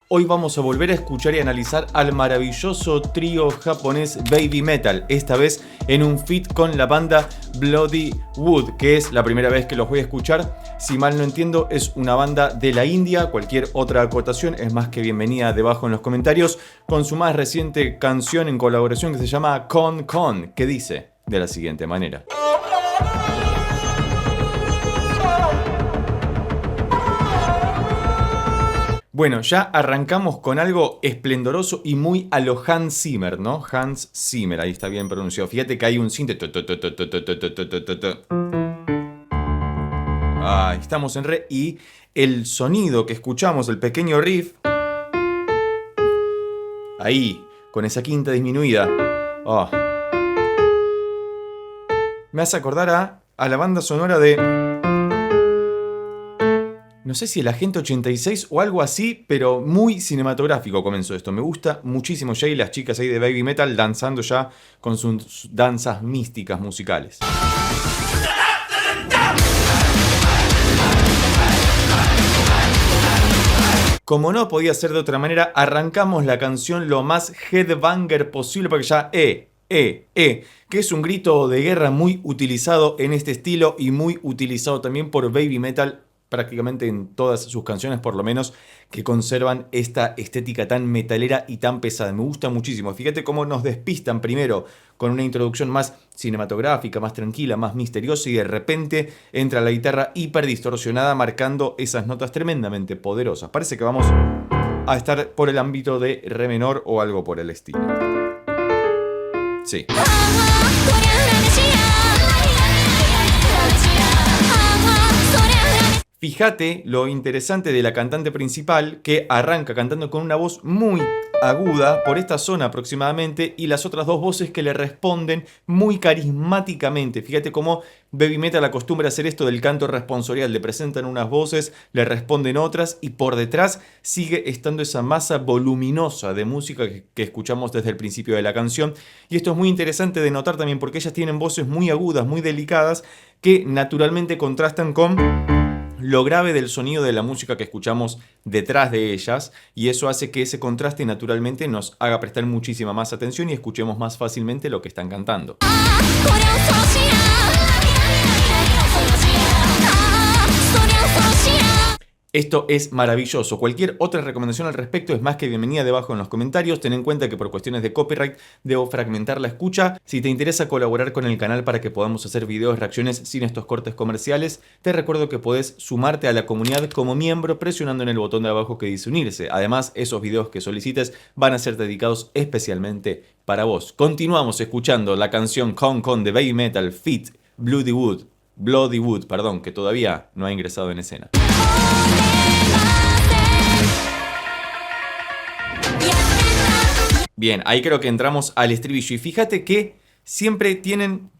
Hoy vamos a volver a escuchar y analizar al maravilloso trío japonés Baby Metal, esta vez en un feat con la banda Bloody Wood, que es la primera vez que los voy a escuchar. Si mal no entiendo, es una banda de la India. Cualquier otra acotación es más que bienvenida debajo en los comentarios, con su más reciente canción en colaboración que se llama Con Con, que dice de la siguiente manera. Bueno, ya arrancamos con algo esplendoroso y muy a lo Hans Zimmer, ¿no? Hans Zimmer, ahí está bien pronunciado. Fíjate que hay un sinte. Ahí estamos en re. Y el sonido que escuchamos, el pequeño riff, ahí, con esa quinta disminuida. Oh. Me hace acordar a la banda sonora de... No sé si el Agente 86 o algo así, pero muy cinematográfico comenzó esto. Me gusta muchísimo ya y las chicas ahí de Baby Metal danzando ya con sus danzas místicas musicales. Como no podía ser de otra manera, arrancamos la canción lo más headbanger posible porque ya que es un grito de guerra muy utilizado en este estilo y muy utilizado también por Baby Metal prácticamente en todas sus canciones, por lo menos, que conservan esta estética tan metalera y tan pesada. Me gusta muchísimo. Fíjate cómo nos despistan primero con una introducción más cinematográfica, más tranquila, más misteriosa, y de repente entra la guitarra hiper distorsionada marcando esas notas tremendamente poderosas. Parece que vamos a estar por el ámbito de re menor o algo por el estilo. Sí. Fíjate lo interesante de la cantante principal, que arranca cantando con una voz muy aguda por esta zona aproximadamente, y las otras dos voces que le responden muy carismáticamente. Fíjate cómo Baby Metal acostumbra a hacer esto del canto responsorial. Le presentan unas voces, le responden otras, y por detrás sigue estando esa masa voluminosa de música que escuchamos desde el principio de la canción. Y esto es muy interesante de notar también porque ellas tienen voces muy agudas, muy delicadas, que naturalmente contrastan con lo grave del sonido de la música que escuchamos detrás de ellas, y eso hace que ese contraste naturalmente nos haga prestar muchísima más atención y escuchemos más fácilmente lo que están cantando. Esto es maravilloso. Cualquier otra recomendación al respecto es más que bienvenida debajo en los comentarios. Ten en cuenta que por cuestiones de copyright debo fragmentar la escucha. Si te interesa colaborar con el canal para que podamos hacer videos, reacciones sin estos cortes comerciales, te recuerdo que podés sumarte a la comunidad como miembro presionando en el botón de abajo que dice unirse. Además, esos videos que solicites van a ser dedicados especialmente para vos. Continuamos escuchando la canción Con Con de Baby Metal feat. Bloody Wood, perdón, que todavía no ha ingresado en escena. Bien, ahí creo que entramos al estribillo y fíjate que siempre tienen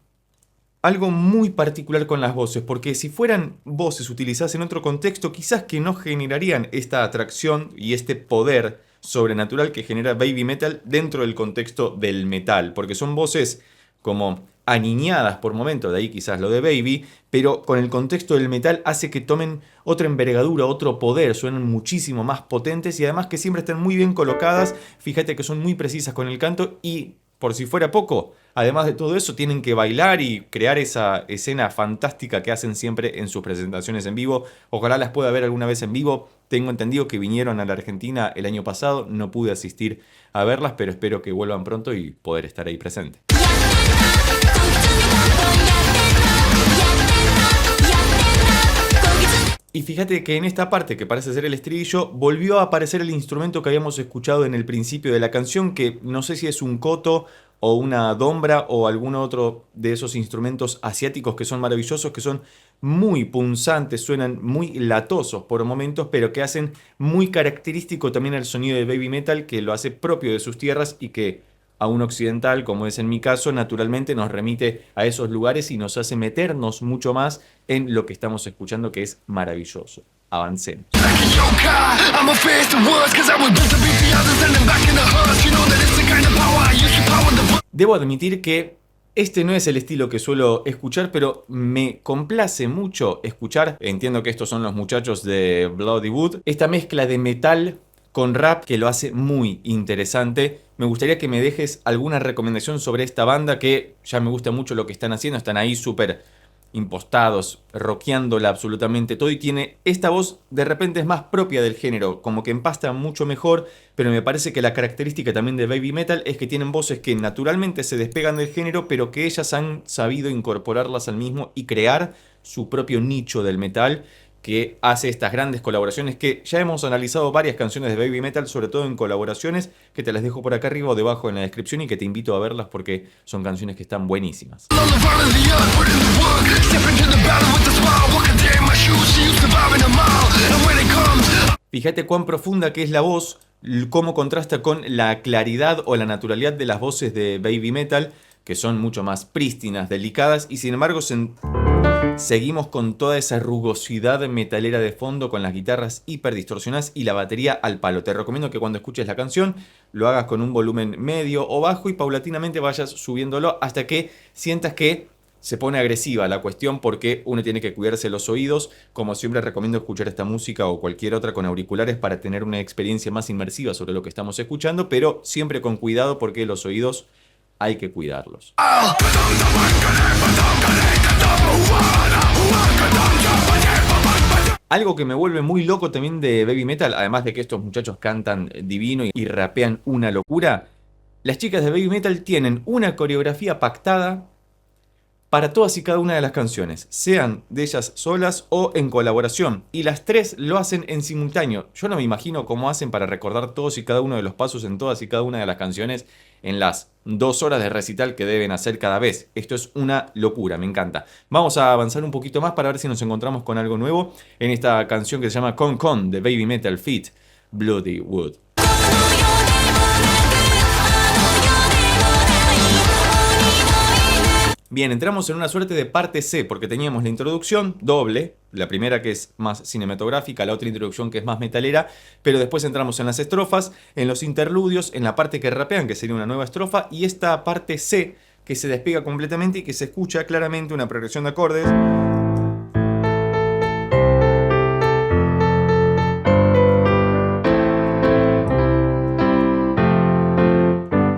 algo muy particular con las voces, porque si fueran voces utilizadas en otro contexto, quizás que no generarían esta atracción y este poder sobrenatural que genera Baby Metal dentro del contexto del metal, porque son voces como aniñadas por momentos, de ahí quizás lo de Baby, pero con el contexto del metal hace que tomen otra envergadura, otro poder, suenan muchísimo más potentes y además que siempre están muy bien colocadas. Fíjate que son muy precisas con el canto y, por si fuera poco, además de todo eso, tienen que bailar y crear esa escena fantástica que hacen siempre en sus presentaciones en vivo. Ojalá las pueda ver alguna vez en vivo. Tengo entendido que vinieron a la Argentina el año pasado, no pude asistir a verlas, pero espero que vuelvan pronto y poder estar ahí presente. Y fíjate que en esta parte que parece ser el estribillo, volvió a aparecer el instrumento que habíamos escuchado en el principio de la canción, que no sé si es un koto o una dombra o algún otro de esos instrumentos asiáticos que son maravillosos, que son muy punzantes, suenan muy latosos por momentos, pero que hacen muy característico también el sonido de Baby Metal, que lo hace propio de sus tierras y que a un occidental, como es en mi caso, naturalmente nos remite a esos lugares y nos hace meternos mucho más en lo que estamos escuchando, que es maravilloso. Avancemos. Debo admitir que este no es el estilo que suelo escuchar, pero me complace mucho escuchar, entiendo que estos son los muchachos de Bloody Wood, esta mezcla de metal con rap que lo hace muy interesante. Me gustaría que me dejes alguna recomendación sobre esta banda, que ya me gusta mucho lo que están haciendo. Están ahí súper impostados, rockeándola absolutamente todo, y tiene esta voz de repente es más propia del género, como que empasta mucho mejor, pero me parece que la característica también de Baby Metal es que tienen voces que naturalmente se despegan del género, pero que ellas han sabido incorporarlas al mismo y crear su propio nicho del metal, que hace estas grandes colaboraciones, que ya hemos analizado varias canciones de Baby Metal, sobre todo en colaboraciones, que te las dejo por acá arriba o debajo en la descripción, y que te invito a verlas porque son canciones que están buenísimas. Fíjate cuán profunda que es la voz, cómo contrasta con la claridad o la naturalidad de las voces de Baby Metal, que son mucho más prístinas, delicadas, y sin embargo seguimos con toda esa rugosidad metalera de fondo, con las guitarras hiper distorsionadas y la batería al palo. Te recomiendo que cuando escuches la canción lo hagas con un volumen medio o bajo y paulatinamente vayas subiéndolo hasta que sientas que se pone agresiva la cuestión, porque uno tiene que cuidarse los oídos. Como siempre recomiendo escuchar esta música o cualquier otra con auriculares para tener una experiencia más inmersiva sobre lo que estamos escuchando, pero siempre con cuidado porque los oídos hay que cuidarlos. Algo que me vuelve muy loco también de Baby Metal, además de que estos muchachos cantan divino y rapean una locura, las chicas de Baby Metal tienen una coreografía pactada para todas y cada una de las canciones, sean de ellas solas o en colaboración, y las tres lo hacen en simultáneo. Yo no me imagino cómo hacen para recordar todos y cada uno de los pasos en todas y cada una de las canciones en las 2 horas de recital que deben hacer cada vez. Esto es una locura, me encanta. Vamos a avanzar un poquito más para ver si nos encontramos con algo nuevo en esta canción que se llama Con Con de Baby Metal feat. Bloody Wood. Bien, entramos en una suerte de parte C, porque teníamos la introducción doble, la primera que es más cinematográfica, la otra introducción que es más metalera, pero después entramos en las estrofas, en los interludios, en la parte que rapean, que sería una nueva estrofa, y esta parte C, que se despega completamente y que se escucha claramente una progresión de acordes.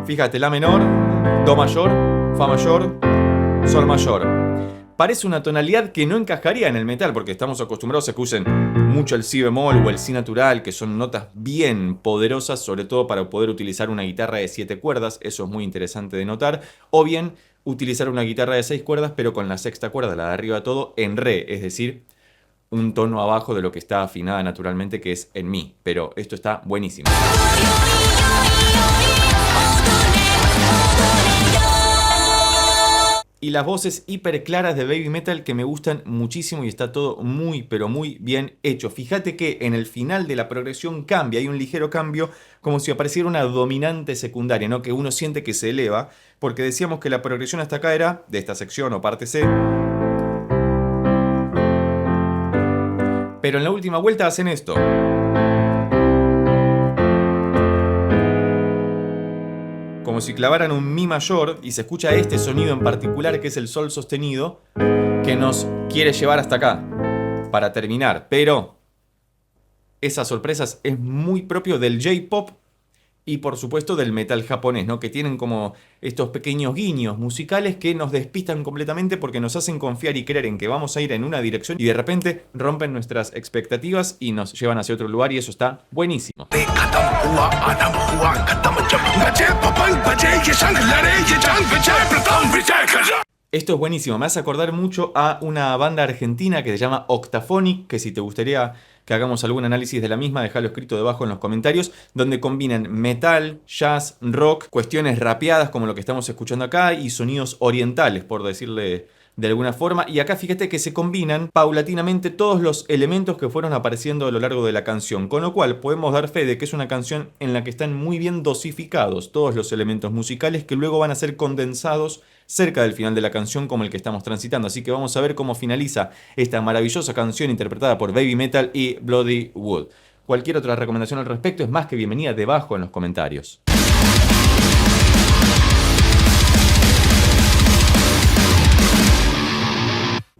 Fíjate, la menor, do mayor, fa mayor, sol mayor. Parece una tonalidad que no encajaría en el metal, porque estamos acostumbrados a que usen mucho el si bemol o el si natural, que son notas bien poderosas, sobre todo para poder utilizar una guitarra de 7 cuerdas, eso es muy interesante de notar, o bien utilizar una guitarra de 6 cuerdas, pero con la sexta cuerda, la de arriba de todo, en re, es decir, un tono abajo de lo que está afinada naturalmente, que es en mi, pero esto está buenísimo. Y las voces hiper claras de Baby Metal que me gustan muchísimo, y está todo muy pero muy bien hecho. Fíjate que en el final de la progresión cambia, hay un ligero cambio, como si apareciera una dominante secundaria, ¿no? Que uno siente que se eleva, porque decíamos que la progresión hasta acá era de esta sección o parte C, pero en la última vuelta hacen esto. Como si clavaran un mi mayor, y se escucha este sonido en particular, que es el sol sostenido, que nos quiere llevar hasta acá para terminar. Pero esas sorpresas es muy propio del J-pop y por supuesto del metal japonés, ¿no? Que tienen como estos pequeños guiños musicales que nos despistan completamente, porque nos hacen confiar y creer en que vamos a ir en una dirección, y de repente rompen nuestras expectativas y nos llevan hacia otro lugar, y eso está buenísimo. Esto es buenísimo, me hace acordar mucho a una banda argentina que se llama Octaphonic, que si te gustaría que hagamos algún análisis de la misma, déjalo escrito debajo en los comentarios, donde combinan metal, jazz, rock, cuestiones rapeadas como lo que estamos escuchando acá, y sonidos orientales, por decirle de alguna forma. Y acá fíjate que se combinan paulatinamente todos los elementos que fueron apareciendo a lo largo de la canción, con lo cual podemos dar fe de que es una canción en la que están muy bien dosificados todos los elementos musicales, que luego van a ser condensados cerca del final de la canción, como el que estamos transitando. Así que vamos a ver cómo finaliza esta maravillosa canción interpretada por Baby Metal y Bloody Wood. Cualquier otra recomendación al respecto es más que bienvenida debajo en los comentarios.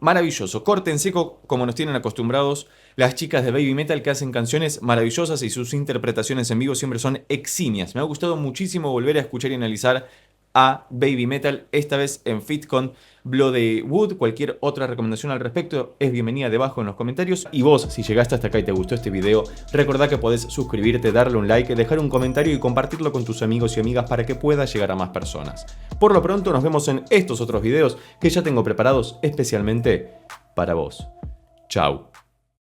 Maravilloso, corte en seco como nos tienen acostumbrados las chicas de Baby Metal, que hacen canciones maravillosas y sus interpretaciones en vivo siempre son eximias. Me ha gustado muchísimo volver a escuchar y analizar a Baby Metal, esta vez en feat con Bloodywood. Cualquier otra recomendación al respecto es bienvenida debajo en los comentarios. Y vos, si llegaste hasta acá y te gustó este video, recordá que podés suscribirte, darle un like, dejar un comentario y compartirlo con tus amigos y amigas para que pueda llegar a más personas. Por lo pronto nos vemos en estos otros videos que ya tengo preparados especialmente para vos. Chau.